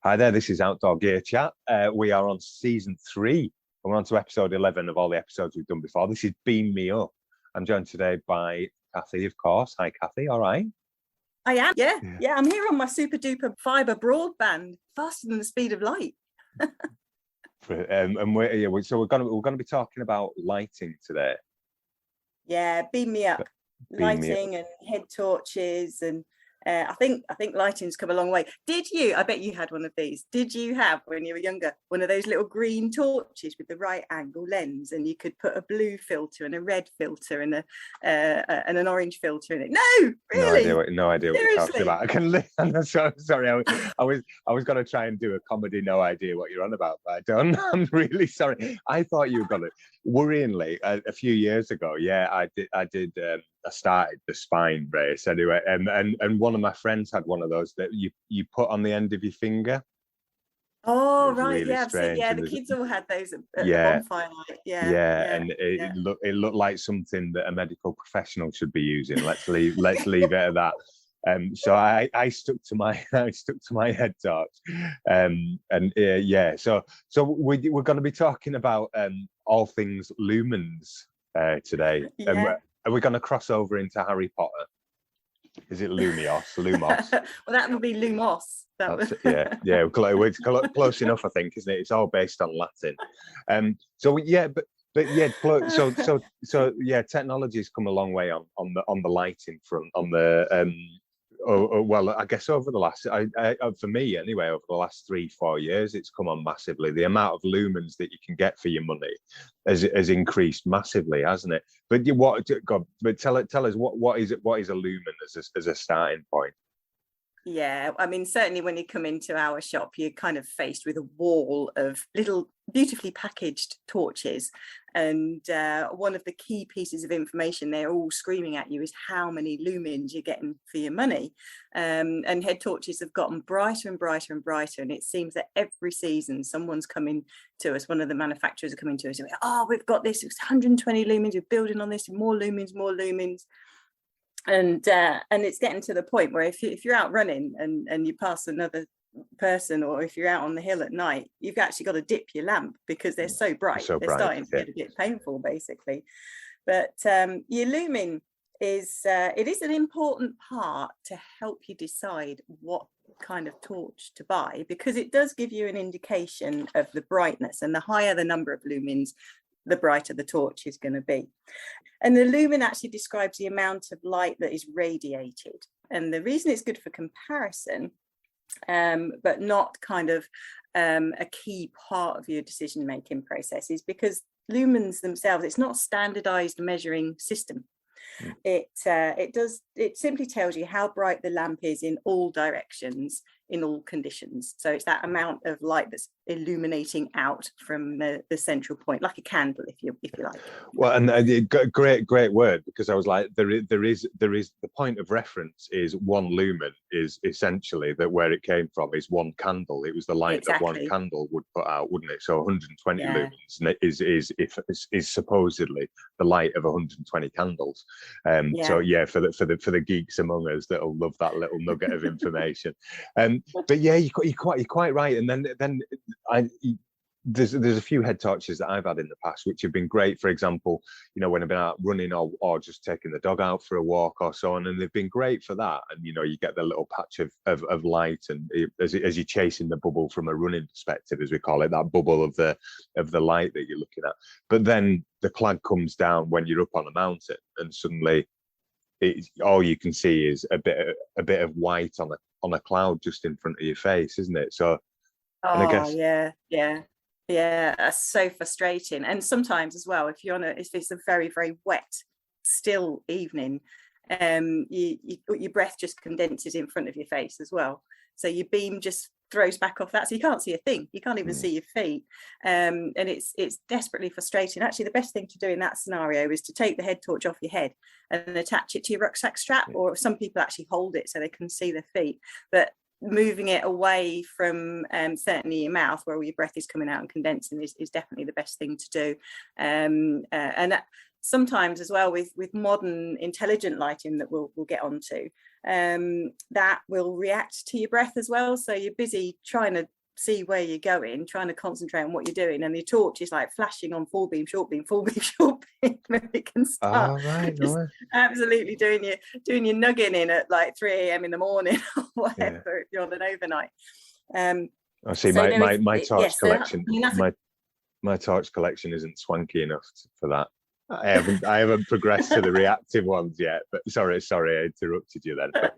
Hi there, this is Outdoor Gear Chat. We are on season 3, and we're on to episode 11 of all the episodes we've done before. This is Beam Me Up. I'm joined today by Cathy, of course. Hi, Cathy, all right? I am, yeah. I'm here on my super duper fibre broadband, faster than the speed of light. So we're going to be talking about lighting today. Yeah, beam me up. Lighting and head torches, and I think lighting's come a long way. Did you? I bet you had one of these. Did you have, when you were younger, one of those little green torches with the right angle lens, and you could put a blue filter and a red filter and an orange filter in it? No, really? No idea what you're talking about. I'm sorry. I was going to try and do a comedy. No idea what you're on about, but I don't. I'm really sorry. I thought you were going to. Worryingly, a few years ago, I did. I started the spine race anyway, and one of my friends had one of those that you put on the end of your finger. Oh right, really the kids all had those at the bonfire night. And it looked like something that a medical professional should be using. Let's leave it at that. So I stuck to my head torch, So we're going to be talking about all things lumens today. Are we going to cross over into Harry Potter? Is it Lumos? Well, that would be Lumos. It's close enough, I think, isn't it? It's all based on Latin. Technology's come a long way on the lighting front, on the well, I guess over the last, for me anyway, over the last 3-4 years, it's come on massively. The amount of lumens that you can get for your money has increased massively, hasn't it? But tell us what is a lumen as a starting point? Yeah, I mean, certainly when you come into our shop, you're kind of faced with a wall of little beautifully packaged torches. And one of the key pieces of information they're all screaming at you is how many lumens you're getting for your money. And head torches have gotten brighter and brighter and brighter. And it seems that every season someone's coming to us, one of the manufacturers are coming to us and we've got this, it's 120 lumens, we're building on this, more lumens. And it's getting to the point where if you're out running and you pass another person, or if you're out on the hill at night, you've actually got to dip your lamp because they're so bright. They're starting to get a bit painful, basically. But your lumen is an important part to help you decide what kind of torch to buy, because it does give you an indication of the brightness, and the higher the number of lumens, the brighter the torch is going to be. And the lumen actually describes the amount of light that is radiated. And the reason it's good for comparison, but not kind of a key part of your decision-making process, is because lumens themselves, it's not a standardized measuring system. It simply tells you how bright the lamp is in all directions, in all conditions. So it's that amount of light that's illuminating out from the central point, like a candle, if you like. Well, and great word, because I was like, there is the point of reference is one lumen is essentially that where it came from is one candle. It was the light that one candle would put out, wouldn't it? So 120 lumens is supposedly the light of 120 candles. So for the geeks among us that'll love that little nugget of information. But yeah, you're quite right. And then there's a few head torches that I've had in the past which have been great. For example, when I've been out running or just taking the dog out for a walk or so on, and they've been great for that. And you get the little patch of light, and as you're chasing the bubble from a running perspective, as we call it, that bubble of the light that you're looking at. But then the cloud comes down when you're up on a mountain, and suddenly all you can see is a bit of white on a cloud just in front of your face, isn't it? So that's so frustrating. And sometimes as well, if it's a very, very wet, still evening, your breath just condenses in front of your face as well. So your beam just throws back off that, so you can't see a thing. You can't even see your feet, and it's desperately frustrating. Actually, the best thing to do in that scenario is to take the head torch off your head and attach it to your rucksack strap, or some people actually hold it so they can see their feet. But moving it away from certainly your mouth, where all your breath is coming out and condensing, is definitely the best thing to do. And that, sometimes as well with modern intelligent lighting that we'll get onto, that will react to your breath as well. So you're busy trying to see where you're going, trying to concentrate on what you're doing, and the torch is like flashing on full beam, short beam, full beam, short beam, where it can start absolutely doing your nugging in at like 3 a.m. in the morning or whatever, if you're on an overnight. I see. So my torch collection, my torch collection isn't swanky enough for that. I haven't progressed to the reactive ones yet. But sorry, I interrupted you then. But...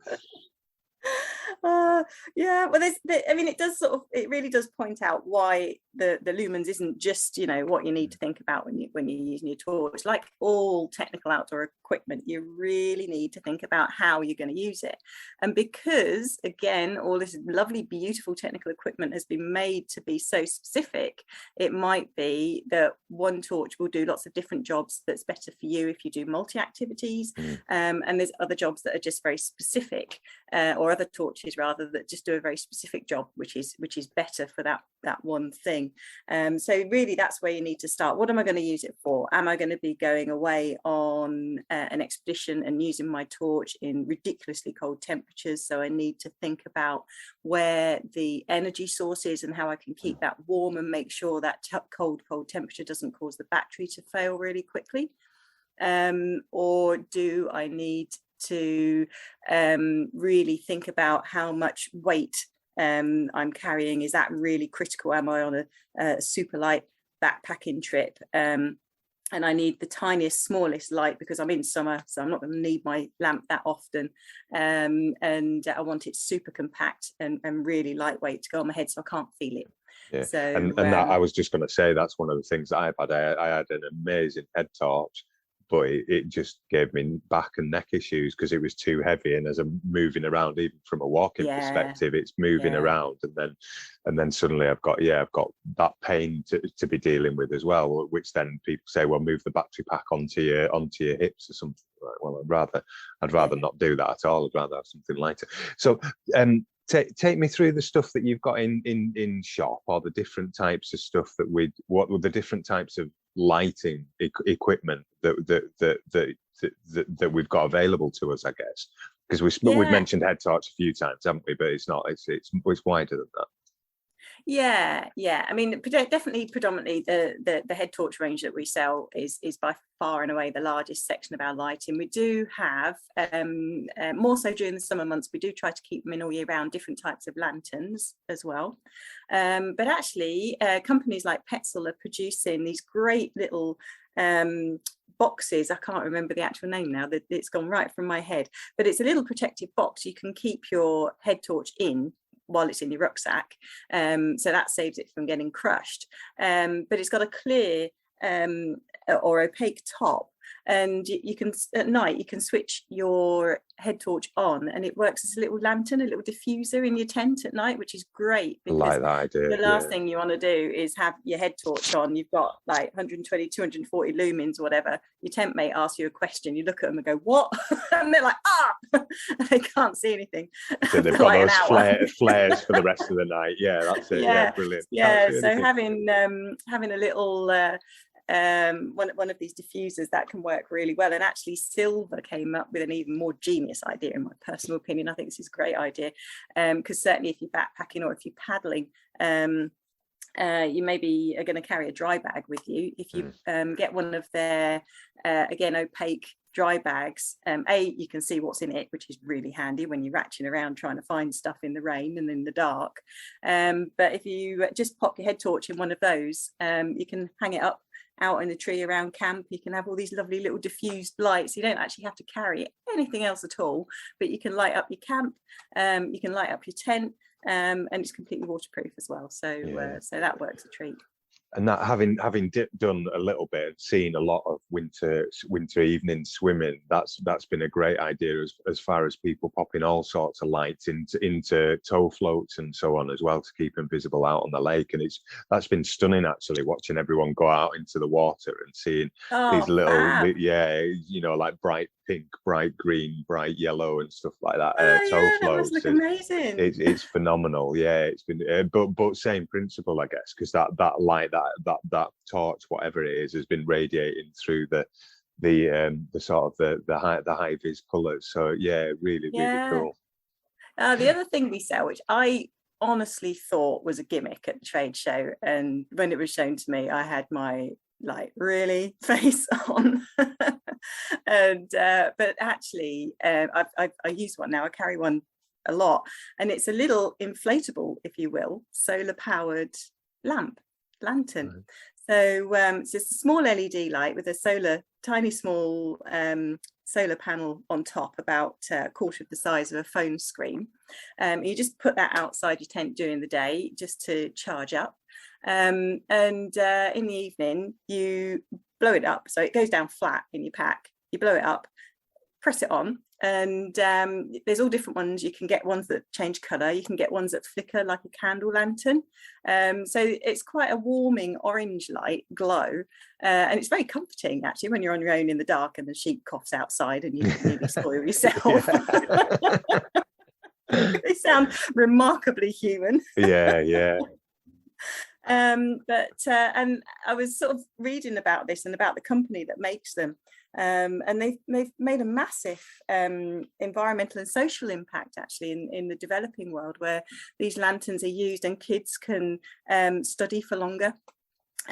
yeah, well, I mean, it really does point out why the lumens isn't just, you know, what you need to think about when you're using your torch. Like all technical outdoor equipment, you really need to think about how you're going to use it. And because, again, all this lovely, beautiful technical equipment has been made to be so specific, it might be that one torch will do lots of different jobs that's better for you if you do multi-activities, and there's other jobs that are just very specific, or other torches rather, that just do a very specific job, which is better for that one thing. So really, that's where you need to start. What am I going to use it for? Am I going to be going away on an expedition and using my torch in ridiculously cold temperatures? So I need to think about where the energy source is and how I can keep that warm and make sure that cold temperature doesn't cause the battery to fail really quickly. Or do I need to really think about how much weight I'm carrying? Is that really critical? Am I on a super light backpacking trip? And I need the tiniest, smallest light because I'm in summer, so I'm not going to need my lamp that often. And I want it super compact and really lightweight to go on my head so I can't feel it. Yeah. So, and that, I was just going to say, that's one of the things that I've had. I had an amazing head torch, but it just gave me back and neck issues because it was too heavy. And as I'm moving around, even from a walking perspective, it's moving around, and then suddenly I've got that pain to be dealing with as well. Which then people say, well, move the battery pack onto your hips or something. Right, well, I'd rather not do that at all. I'd rather have something lighter. So take me through the stuff that you've got in shop, or the different types of stuff what were the different types of lighting equipment that we've got available to us, I guess, because we've mentioned head torch a few times, haven't we? But it's wider than that. Yeah. I mean, definitely predominantly the head torch range that we sell is by far and away the largest section of our lighting. We do have, more so during the summer months, we do try to keep them in all year round, different types of lanterns as well. But actually, companies like Petzl are producing these great little boxes. I can't remember the actual name now, that it's gone right from my head, but it's a little protective box you can keep your head torch in while it's in your rucksack, so that saves it from getting crushed, but it's got a clear or opaque top, and you can, at night, you can switch your head torch on and it works as a little lantern, a little diffuser in your tent at night, which is great, because like that idea. The last thing you want to do is have your head torch on, you've got like 120, 240 lumens, whatever, your tent mate asks you a question, you look at them and go, what? And they're like, they can't see anything. So they've got like those flares for the rest of the night. Yeah, that's it. Yeah, brilliant. So having a little one of these diffusers, that can work really well. And actually Silver came up with an even more genius idea, in my personal opinion. I think this is a great idea, because certainly if you're backpacking or if you're paddling, you maybe are going to carry a dry bag with you. If you get one of their again opaque dry bags, you can see what's in it, which is really handy when you're ratcheting around trying to find stuff in the rain and in the dark. But if you just pop your head torch in one of those, you can hang it up out in the tree around camp. You can have all these lovely little diffused lights. You don't actually have to carry anything else at all, but you can light up your camp, you can light up your tent, and it's completely waterproof as well. So so that works a treat. And that, having done a little bit and seen a lot of winter evening swimming, that's been a great idea as far as people popping all sorts of lights into tow floats and so on as well, to keep them visible out on the lake. And that's been stunning, actually, watching everyone go out into the water and seeing these little like bright pink, bright green, bright yellow and stuff like that. Tow floats. That amazing. It's phenomenal. Yeah, it's been but same principle, I guess, because that light, that torch, whatever it is, has been radiating through the the sort of the high vis colours. So yeah, really cool. The other thing we sell, which I honestly thought was a gimmick at the trade show, and when it was shown to me, I had my like really face on. And but actually I use one now. I carry one a lot, and it's a little inflatable, if you will, solar powered lantern. Right. So it's a small LED light with a tiny small solar panel on top, about a quarter of the size of a phone screen. You just put that outside your tent during the day just to charge up, and in the evening you blow it up, so it goes down flat in your pack. You blow it up, press it on, and there's all different ones. You can get ones that change colour, you can get ones that flicker like a candle lantern, so it's quite a warming orange light glow, and it's very comforting actually when you're on your own in the dark and the sheep coughs outside and you nearly spoil yourself. They sound remarkably human. Yeah. But and I was sort of reading about this and about the company that makes them, and they've made a massive environmental and social impact actually in the developing world, where these lanterns are used and kids can study for longer.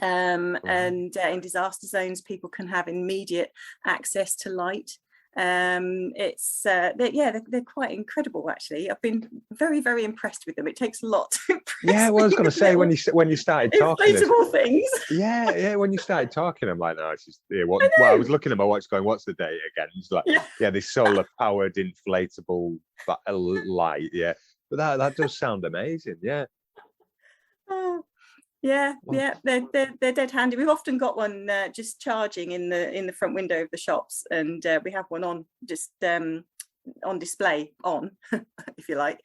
And in disaster zones, people can have immediate access to light. They're quite incredible actually. I've been very, very impressed with them. It takes a lot to impress. Yeah, well, I was going to say, when you started talking, inflatable things. Yeah, when you started talking, I'm like, no, it's just well, I was looking at my watch going, what's the date again? It's like, yeah, this solar powered inflatable light. Yeah, but that does sound amazing. Yeah. Oh. Yeah, they're dead handy. We've often got one just charging in the front window of the shops, and we have one on just on display if you like,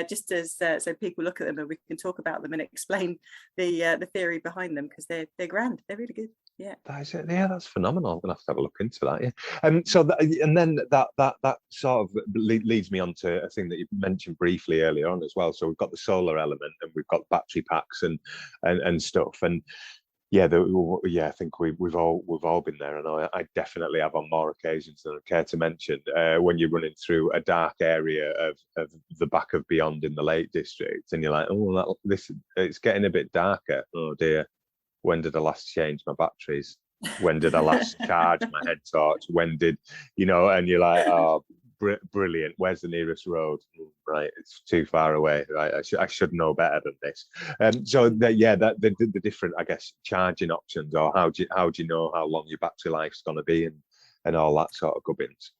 just as so people look at them and we can talk about them and explain the theory behind them, because they're grand. They're really good. Yeah, that's phenomenal. I'm gonna have to have a look into that. Yeah, so and then that sort of leads me on to a thing that you mentioned briefly earlier on as well. So we've got the solar element, and we've got battery packs and stuff, and I think we've all been there, and I definitely have on more occasions than I care to mention, when you're running through a dark area of the back of Beyond in the Lake District, and you're like, oh, it's getting a bit darker. Oh dear. When did I last change my batteries? When did I last charge my head torch? When did, and you're like, oh, brilliant. Where's the nearest road? Right, it's too far away. Right, I should know better than this. The different, I guess, charging options, or how do you know how long your battery life's going to be, and all that sort of gubbins.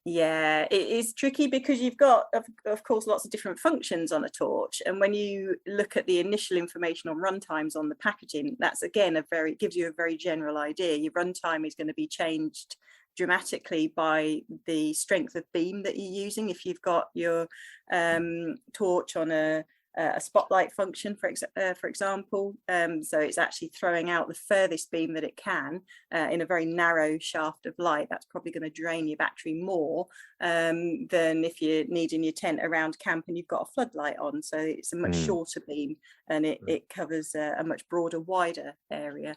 Yeah, it is tricky because you've got, of course, lots of different functions on a torch, and when you look at the initial information on runtimes on the packaging, that's again gives you a very general idea. Your runtime is going to be changed dramatically by the strength of beam that you're using. If you've got your torch on a spotlight function, for example, so it's actually throwing out the furthest beam that it can in a very narrow shaft of light, that's probably going to drain your battery more than if you're needing your tent around camp and you've got a floodlight on. So it's a much shorter beam, and it covers a much broader, wider area.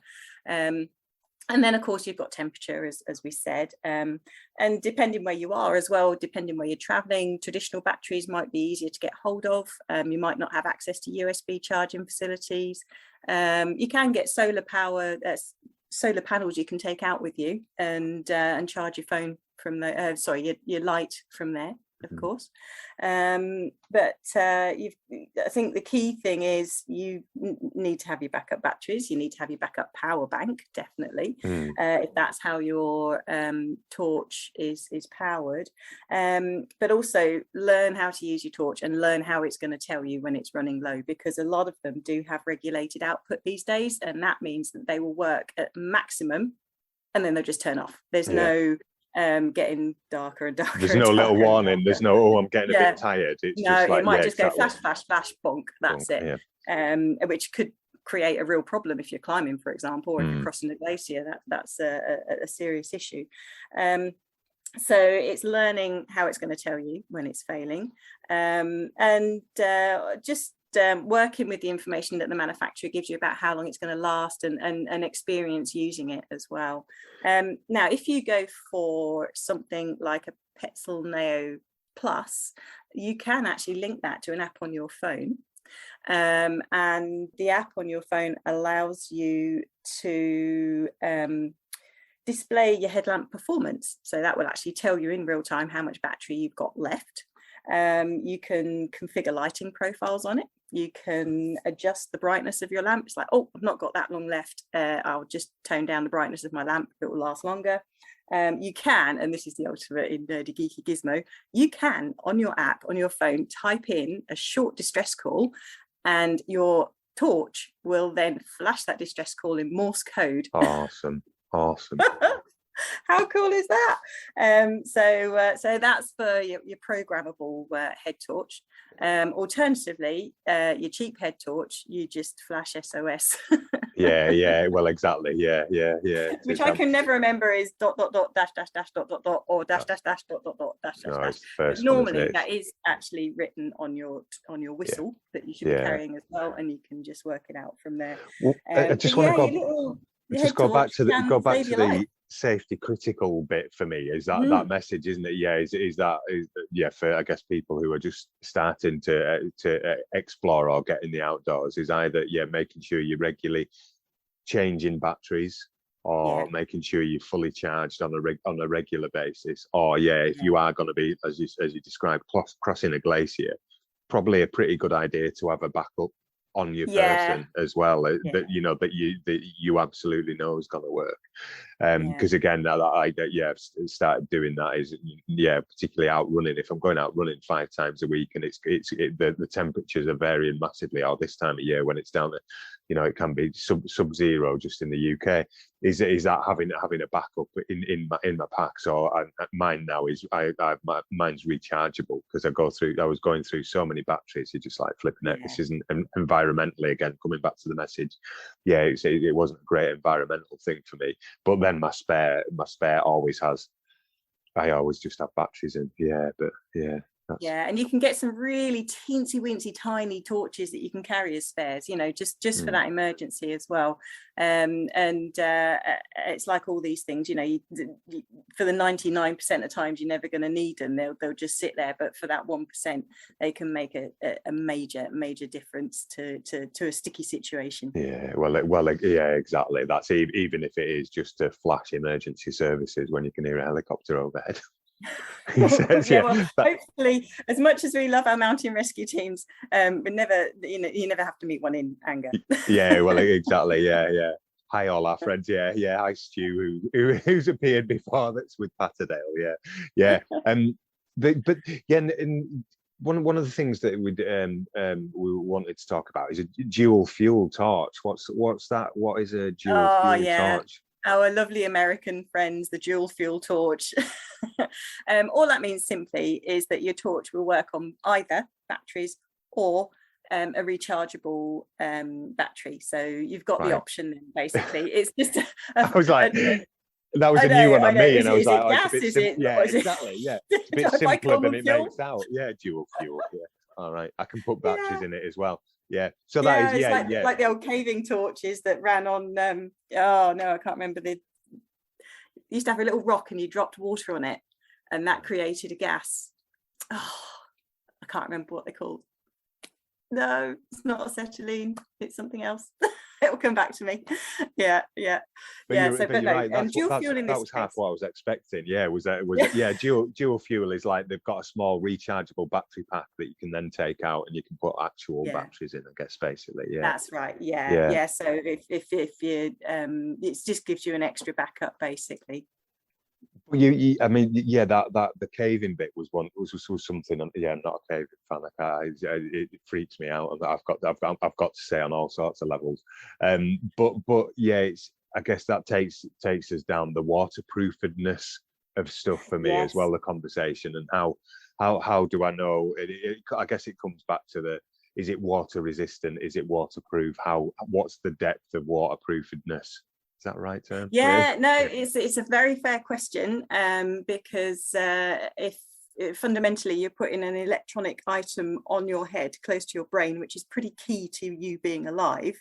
And then, of course, you've got temperature, as we said, and depending where you are as well, depending where you're traveling, traditional batteries might be easier to get hold of. You might not have access to USB charging facilities. You can get solar power, solar panels you can take out with you and charge your phone from your light from there, of course. But I think the key thing is you need to have your backup batteries. You need to have your backup power bank, definitely, if that's how your torch is powered. But also learn how to use your torch and learn how it's going to tell you when it's running low, because a lot of them do have regulated output these days, and that means that they will work at maximum and then they'll just turn off. There's no getting darker and darker. There's no little warning. There's no, I'm getting a bit tired. It's just like, it might just go flash, flash, flash, bonk. That's it. Which could create a real problem if you're climbing, for example, or if you're crossing a glacier. That's a serious issue. So it's learning how it's going to tell you when it's failing, and just working with the information that the manufacturer gives you about how long it's going to last, and experience using it as well. Now, if you go for something like a Petzl Neo Plus, you can actually link that to an app on your phone. And the app on your phone allows you to display your headlamp performance. So that will actually tell you in real time how much battery you've got left. You can configure lighting profiles on it. You can adjust the brightness of your lamp. It's like, oh, I've not got that long left. I'll just tone down the brightness of my lamp. It will last longer. You can, and this is the ultimate in nerdy geeky gizmo, you can on your app, on your phone, type in a short distress call, and your torch will then flash that distress call in Morse code. Awesome. How cool is that? So that's for your programmable head torch. Alternatively, your cheap head torch, you just flash SOS. yeah, well, exactly, yeah. Which I can never remember is ... dash or dash dash ... dash. But normally that is actually written on your whistle that you should be carrying as well, and you can just work it out from there. Well, I just want to go back to the safety critical bit for me, is that message, isn't it? Is that for, I guess, people who are just starting to explore or get in the outdoors, is either making sure you're regularly changing batteries, or making sure you're fully charged on a regular basis, or if you are going to be, as you described, crossing a glacier, probably a pretty good idea to have a backup on your person as well, that you absolutely know is going to work. Because again, now that I've started doing that, is particularly out running. If I'm going out running 5 times a week, and the temperatures are varying massively, or this time of year when it's down at, it can be sub-zero just in the UK, is that having a backup in my pack. So mine now is mine's rechargeable, because I was going through so many batteries. You're just like flipping it. This isn't environmentally, again, coming back to the message, it wasn't a great environmental thing for me. But then my spare always has, I always just have batteries in. And you can get some really teensy weensy tiny torches that you can carry as spares, just for that emergency as well. It's like all these things, for the 99% of times you're never going to need them, they'll just sit there, but for that 1% they can make a major difference to a sticky situation. Exactly. That's even if it is just to flash emergency services when you can hear a helicopter overhead. Hopefully, as much as we love our mountain rescue teams, we never, you never have to meet one in anger. Exactly. Hi, all our friends. Hi, Stu, who's appeared before. That's with Patterdale. And one of the things that we wanted to talk about is a dual fuel torch. What's that? What is a dual fuel torch? Our lovely American friends, the dual fuel torch. All that means simply is that your torch will work on either batteries or a rechargeable battery. So you've got the option, basically. It's just I was like, that was a new one on me, and I was like, it's a bit exactly. It's a bit simpler than it makes out. Dual fuel. All right, I can put batteries in it as well. So that is like the old caving torches that ran on I can't remember, you used to have a little rock and you dropped water on it, and that created a gas. I can't remember what they're called. No, it's not acetylene, it's something else. It'll come back to me. But dual fuel in this, that was half what I was expecting. Dual fuel is like they've got a small rechargeable battery pack that you can then take out, and you can put actual batteries in, I guess, basically. That's right. So if you it just gives you an extra backup, basically. That the caving bit was something. I'm not a caving fan. It freaks me out. I've got to say on all sorts of levels. It's, I guess that takes us down the waterproofedness of stuff for me as well. The conversation, and how do I know? I guess it comes back to is it water resistant? Is it waterproof? What's the depth of waterproofedness? Is that right term? No, it's a very fair question, because if fundamentally you're putting an electronic item on your head close to your brain, which is pretty key to you being alive.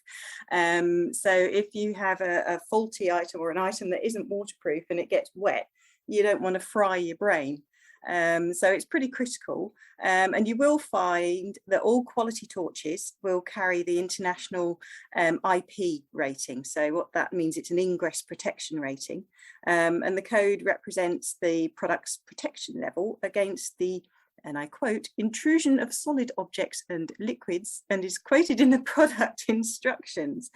So if you have a faulty item or an item that isn't waterproof and it gets wet, you don't want to fry your brain. So it's pretty critical, and you will find that all quality torches will carry the international IP rating. So what that means, it's an ingress protection rating, and the code represents the product's protection level against the, and I quote, intrusion of solid objects and liquids, and is quoted in the product instructions.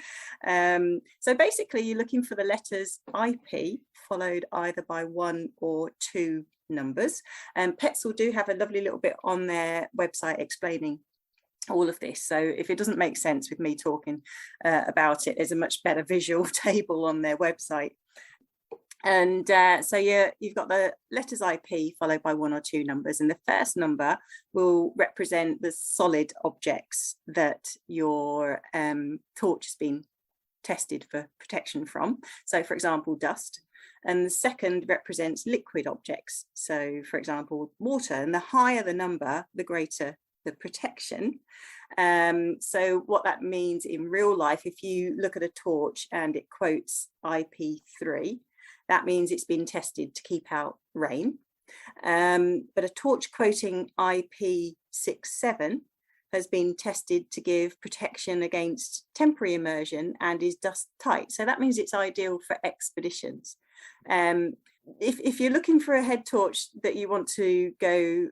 So basically you're looking for the letters IP followed either by 1 or 2 numbers. Petzl do have a lovely little bit on their website explaining all of this. So if it doesn't make sense with me talking about it, there's a much better visual table on their website. And so you've got the letters IP followed by 1 or 2 numbers, and the first number will represent the solid objects that your torch has been tested for protection from. So for example, dust. And the second represents liquid objects. So for example, water, and the higher the number, the greater the protection. So what that means in real life, if you look at a torch and it quotes IP3, that means it's been tested to keep out rain. But a torch quoting IP67 has been tested to give protection against temporary immersion and is dust tight. So that means it's ideal for expeditions. If you're looking for a head torch that you want to go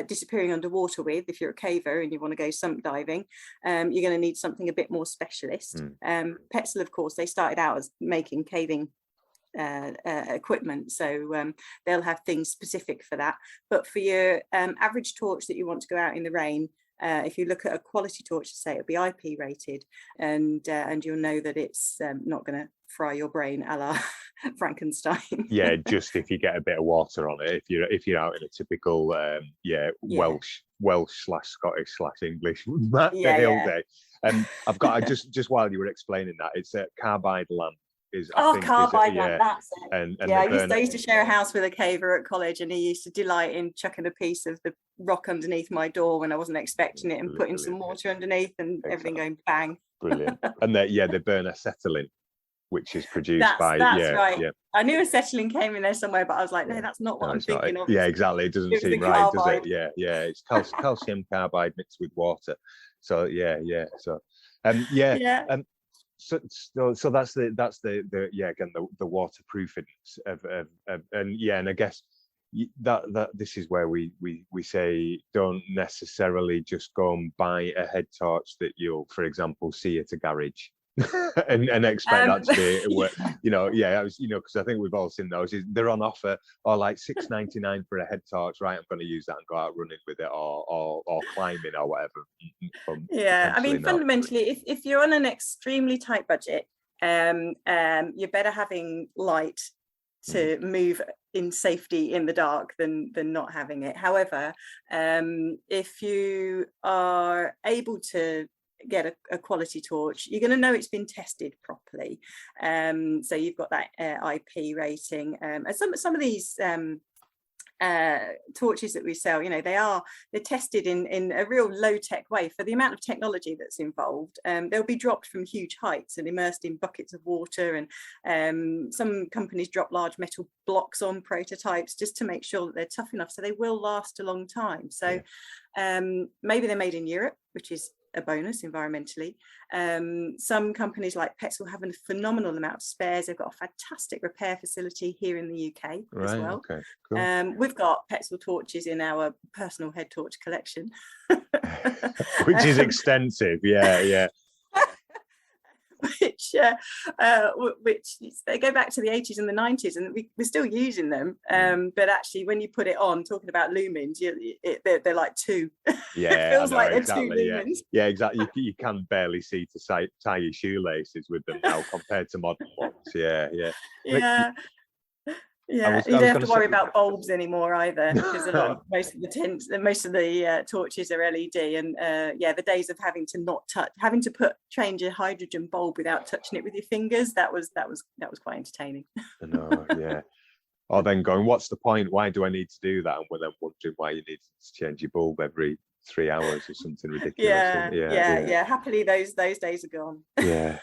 disappearing underwater with, if you're a caver and you want to go sump diving, you're going to need something a bit more specialist. Petzl, of course, they started out as making caving equipment, so they'll have things specific for that. But for your average torch that you want to go out in the rain, if you look at a quality torch, say it'll be IP rated, and you'll know that it's not going to fry your brain a la Frankenstein. Yeah, just if you get a bit of water on it. If you're out in a typical Welsh / Scottish / English hill day. And I've got just while you were explaining that, it's a carbide lamp. Carbide lamp, that's it. And I used to share a house with a caver at college, and he used to delight in chucking a piece of the rock underneath my door when I wasn't expecting it, and putting some water underneath, and everything going bang. Brilliant. And they burn acetylene, which is produced by right. Yeah. I knew acetylene came in there somewhere, but I was like, no, that's not what I'm thinking of. Yeah, exactly. It doesn't seem right, does it? Yeah. It's calcium carbide mixed with water. So So So that's the again the waterproofness of and I guess that this is where we say don't necessarily just go and buy a head torch that you'll, for example, see at a garage and expect that to be because I think we've all seen those. They're on offer, or like $6.99 for a head torch. Right, I'm going to use that and go out running with it, or climbing or whatever. I mean, fundamentally, if you're on an extremely tight budget, you're better having light to move in safety in the dark than not having it. However, if you are able to get a quality torch, you're going to know it's been tested properly. So you've got that IP rating, and some of these torches that we sell, they're tested in a real low-tech way for the amount of technology that's involved. They'll be dropped from huge heights and immersed in buckets of water, and some companies drop large metal blocks on prototypes just to make sure that they're tough enough so they will last a long time. So maybe they're made in Europe, which is a bonus environmentally. Some companies like Petzl have a phenomenal amount of spares. They've got a fantastic repair facility here in the UK as well. Okay, cool. We've got Petzl torches in our personal head torch collection, which is extensive. Yeah. Which they go back to the 80s and the 90s, and we're still using them. But actually, when you put it on, talking about lumens, they're like 2. Yeah, it feels like they're 2 lumens. Yeah, exactly. You can barely see to tie your shoelaces with them now compared to modern ones. Yeah. Yeah, you don't have to worry about bulbs anymore either, because most of the torches are LED, and the days of having to change a hydrogen bulb without touching it with your fingers, that was quite entertaining. No, yeah. or then going, what's the point? Why do I need to do that? And we're then wondering why you need to change your bulb every 3 hours or something ridiculous. Yeah. Happily, those days are gone. Yeah.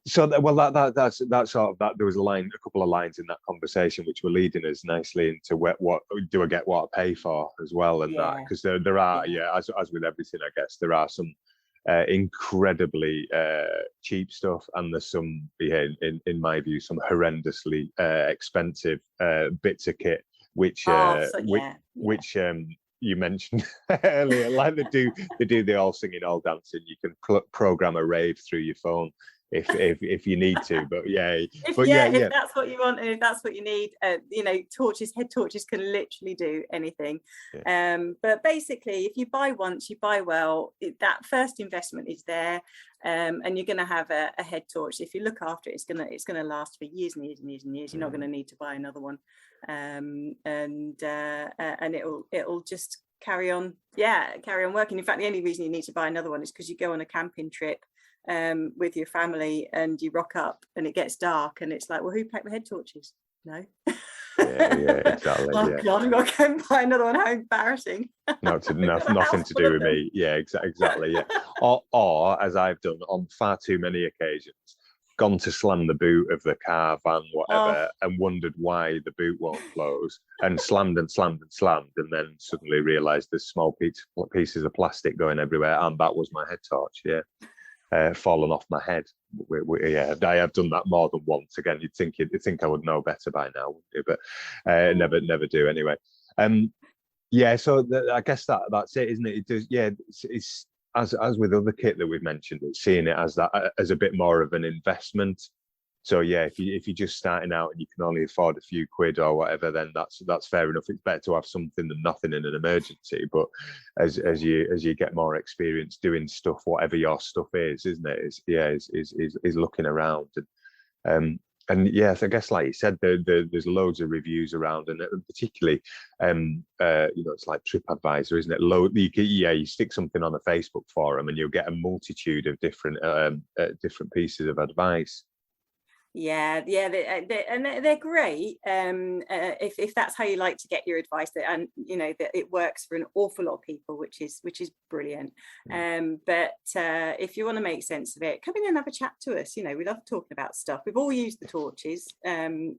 So that's sort of that. There was a couple of lines in that conversation which were leading us nicely into what do I get, what I pay for as well, and that, because there are as with everything, I guess there are some incredibly cheap stuff, and there's some, in my view, some horrendously expensive bits of kit which you mentioned earlier, like they do the all singing, all dancing. You can program a rave through your phone if you need to, but if that's what you want, and if that's what you need, head torches can literally do anything. But basically, if you buy once, you buy well. That first investment is there, and you're going to have a head torch. If you look after it, it's going to last for years and years and years and years. You're not going to need to buy another one, and it'll just carry on working. In fact, the only reason you need to buy another one is because you go on a camping trip with your family and you rock up and it gets dark and it's like, well, who packed the head torches? No. Exactly. God, I'm going to go and buy another one. How embarrassing. Nothing to do with me. Exactly. Or as I've done on far too many occasions, gone to slam the boot of the car, van, whatever, and wondered why the boot won't close, and slammed, and then suddenly realised there's small pieces of plastic going everywhere, and that was my head torch. Fallen off my head. I have done that more than once. Again, you'd think I would know better by now, wouldn't you? But never do anyway. So I guess that's it, isn't it? It does. It's as with other kit that we've mentioned, it's seeing it as a bit more of an investment. So if you're just starting out and you can only afford a few quid or whatever, then that's fair enough. It's better to have something than nothing in an emergency. But as you get more experience doing stuff, whatever your stuff is, isn't it? Is looking around and yes, I guess like you said, there's loads of reviews around, and particularly, it's like TripAdvisor, isn't it? You stick something on a Facebook forum and you'll get a multitude of different pieces of advice. They're great if that's how you like to get your advice, and that it works for an awful lot of people, which is brilliant. But if you want to make sense of it, come in and have a chat to us. We love talking about stuff. We've all used the torches and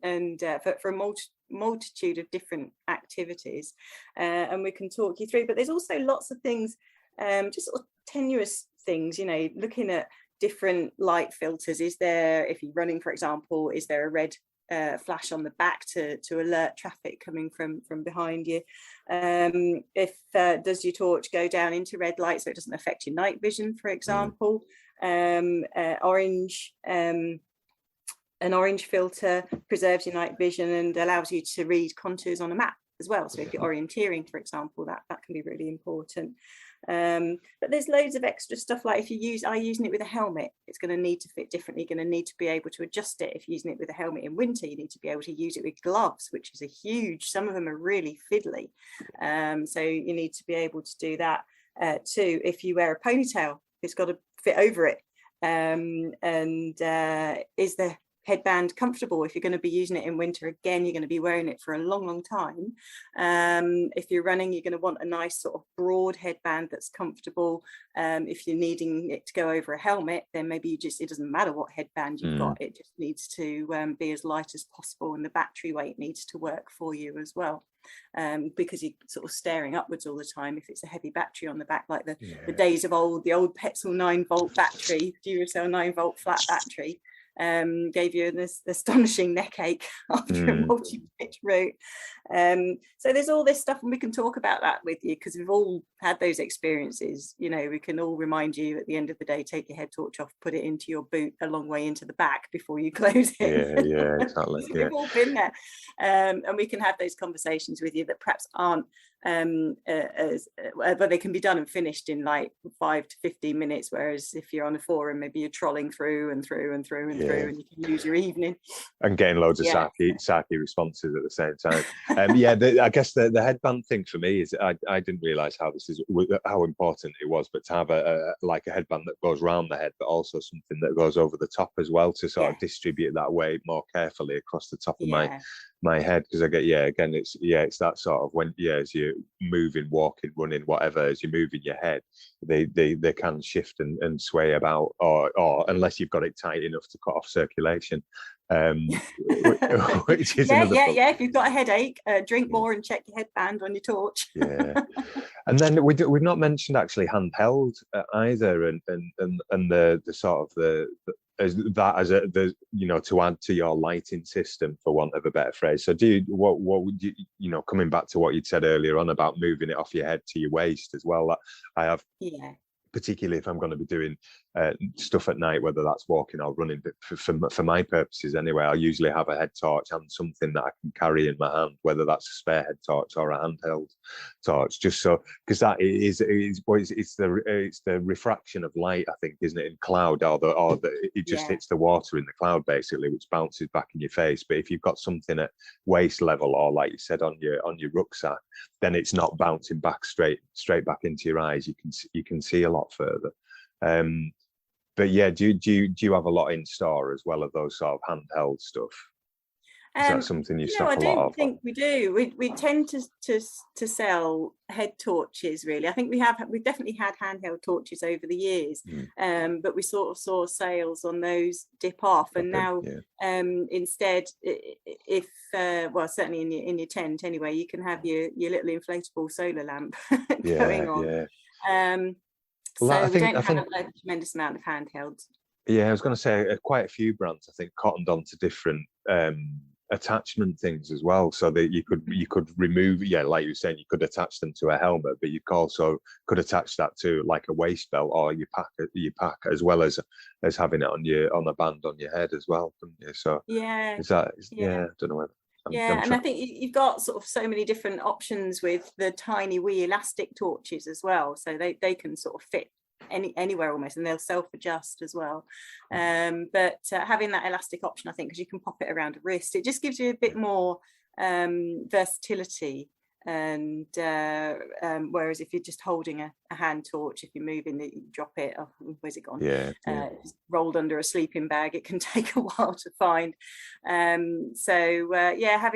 for a multitude of different activities, and we can talk you through. But there's also lots of things, just sort of tenuous things, looking at different light filters. Is there, if you're running, for example, is there a red flash on the back to alert traffic coming from behind you? Does your torch go down into red light so it doesn't affect your night vision, for example? An orange filter preserves your night vision and allows you to read contours on a map as well. So if you're orienteering, for example, that can be really important. But there's loads of extra stuff, like using it with a helmet, it's going to need to fit differently. You're going to need to be able to adjust it. If you're using it with a helmet in winter, you need to be able to use it with gloves, which is some of them are really fiddly, so you need to be able to do that too. If you wear a ponytail, it's got to fit over it, is the headband comfortable? If you're going to be using it in winter, again, you're going to be wearing it for a long time. If you're running, you're going to want a nice sort of broad headband that's comfortable. If you're needing it to go over a helmet, then maybe it doesn't matter what headband you've got, it just needs to be as light as possible, and the battery weight needs to work for you as well, because you're sort of staring upwards all the time if it's a heavy battery on the back, like the days of the old Petzl 9-volt battery, Duracell 9-volt flat battery, gave you this astonishing neck ache after a multi-pitch route. So there's all this stuff, and we can talk about that with you because we've all had those experiences. We can all remind you at the end of the day, take your head torch off, put it into your boot a long way into the back before you close it. Exactly. We've all been there, and we can have those conversations with you that perhaps aren't but they can be done and finished in like 5 to 15 minutes, whereas if you're on a forum, maybe you're trolling through and you can lose your evening and getting loads of sarky responses at the same time. I guess the headband thing for me is I didn't realize how important it was, but to have a headband that goes round the head, but also something that goes over the top as well, to sort of distribute that weight more carefully across the top of my head, because I get, again, it's that sort of when, as you're moving, walking, running, whatever, as you're moving your head, they can shift and sway about, or unless you've got it tight enough to cut off circulation. Which is if you've got a headache, drink more and check your headband on your torch. And then we've not mentioned actually handheld either, and the sort of the to add to your lighting system, for want of a better phrase. So what would you coming back to what you'd said earlier on about moving it off your head to your waist as well, that I have, particularly if I'm going to be doing stuff at night, whether that's walking or running. But for my purposes anyway, I usually have a head torch and something that I can carry in my hand, whether that's a spare head torch or a handheld torch, just so, because that it's the refraction of light, I think, isn't it, in cloud, or it just hits the water in the cloud basically, which bounces back in your face. But if you've got something at waist level, or like you said, on your rucksack, then it's not bouncing back straight back into your eyes. You can see a lot further. But do you have a lot in store as well of those sort of handheld stuff? Is that something you stock a lot of? I don't think we do. We tend to sell head torches, really. I think we've definitely had handheld torches over the years, but we sort of saw sales on those dip off, and now instead, if certainly in your tent anyway, you can have your little inflatable solar lamp going on. So we don't have a tremendous amount of handhelds. I was going to say quite a few brands, I think, cottoned on to different attachment things as well, so that you could remove, like you were saying, you could attach them to a helmet, but you also could attach that to like a waist belt or your pack, as well as having it on a band on your head as well. So I don't know whether. And I think you've got sort of so many different options with the tiny wee elastic torches as well, so they can sort of fit anywhere almost, and they'll self-adjust as well. But having that elastic option, I think, because you can pop it around a wrist, it just gives you a bit more versatility. And whereas if you're just holding a hand torch, if you're moving it, you drop it, where's it gone? It's rolled under a sleeping bag, it can take a while to find. Having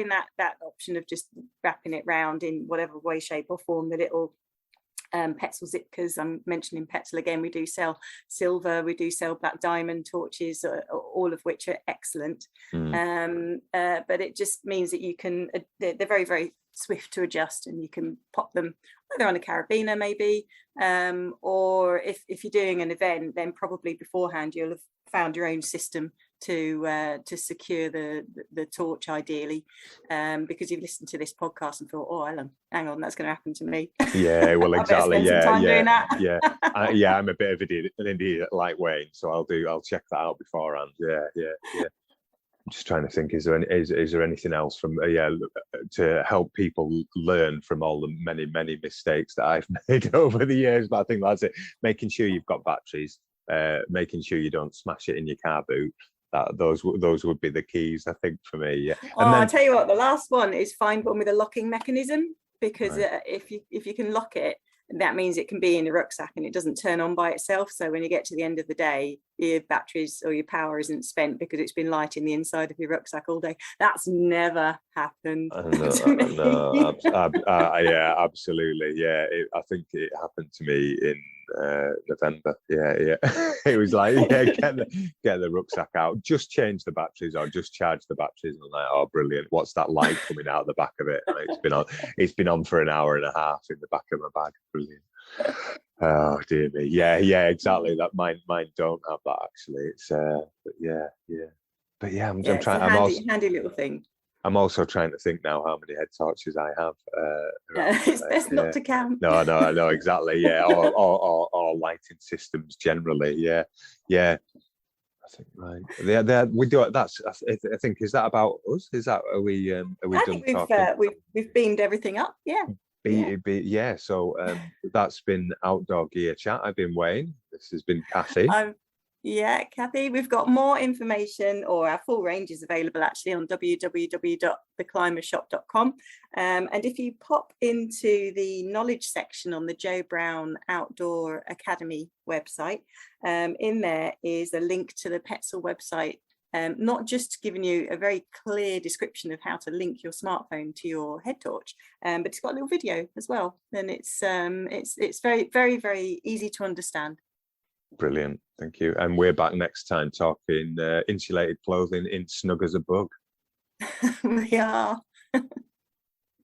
that option of just wrapping it round in whatever way, shape or form, the little Petzl Zipkas, I'm mentioning Petzl again, we do sell silver, we do sell black diamond torches, all of which are excellent. But it just means that you can, they're very, very swift to adjust, and you can pop them either on a carabiner maybe, or if you're doing an event, then probably beforehand you'll have found your own system to secure the torch, ideally, because you've listened to this podcast and thought, oh, hang on, that's going to happen to me. Well, exactly. Doing that. I'm a bit of an idiot like Wayne, so I'll check that out beforehand. I'm just trying to think, is there anything else from to help people learn from all the many mistakes that I've made over the years? But I think that's it. Making sure you've got batteries, making sure you don't smash it in your car boot. Those would be the keys, I think, for me. I'll tell you what, the last one is find one with a locking mechanism, because if you can lock it, that means it can be in the rucksack and it doesn't turn on by itself. So when you get to the end of the day, your batteries or your power isn't spent because it's been lighting the inside of your rucksack all day. That's never happened to me. Absolutely. I think it happened to me in November. It was like, get the rucksack out, just change the batteries or just charge the batteries, and I'm like, oh, brilliant, what's that light coming out of the back of it? And it's been on for an hour and a half in the back of my bag. Brilliant. Oh dear me. Exactly, that mine don't have that, actually. It's I'm trying. It's a handy little thing. I'm also trying to think now how many head torches I have. It's best not to count. No, exactly. Or lighting systems generally. I think right. We do. That's. I think, is that about us? Is that are we done talking? We've beamed everything up. So that's been Outdoor Gear Chat. I've been Wayne. This has been Cathy. Cathy, we've got more information, or our full range is available actually on www.theclimbashop.com. And if you pop into the knowledge section on the Joe Brown Outdoor Academy website, in there is a link to the Petzl website not just giving you a very clear description of how to link your smartphone to your head torch, but it's got a little video as well, and it's very, very, very easy to understand. Brilliant, thank you. And we're back next time talking insulated clothing in snug as a bug. We are.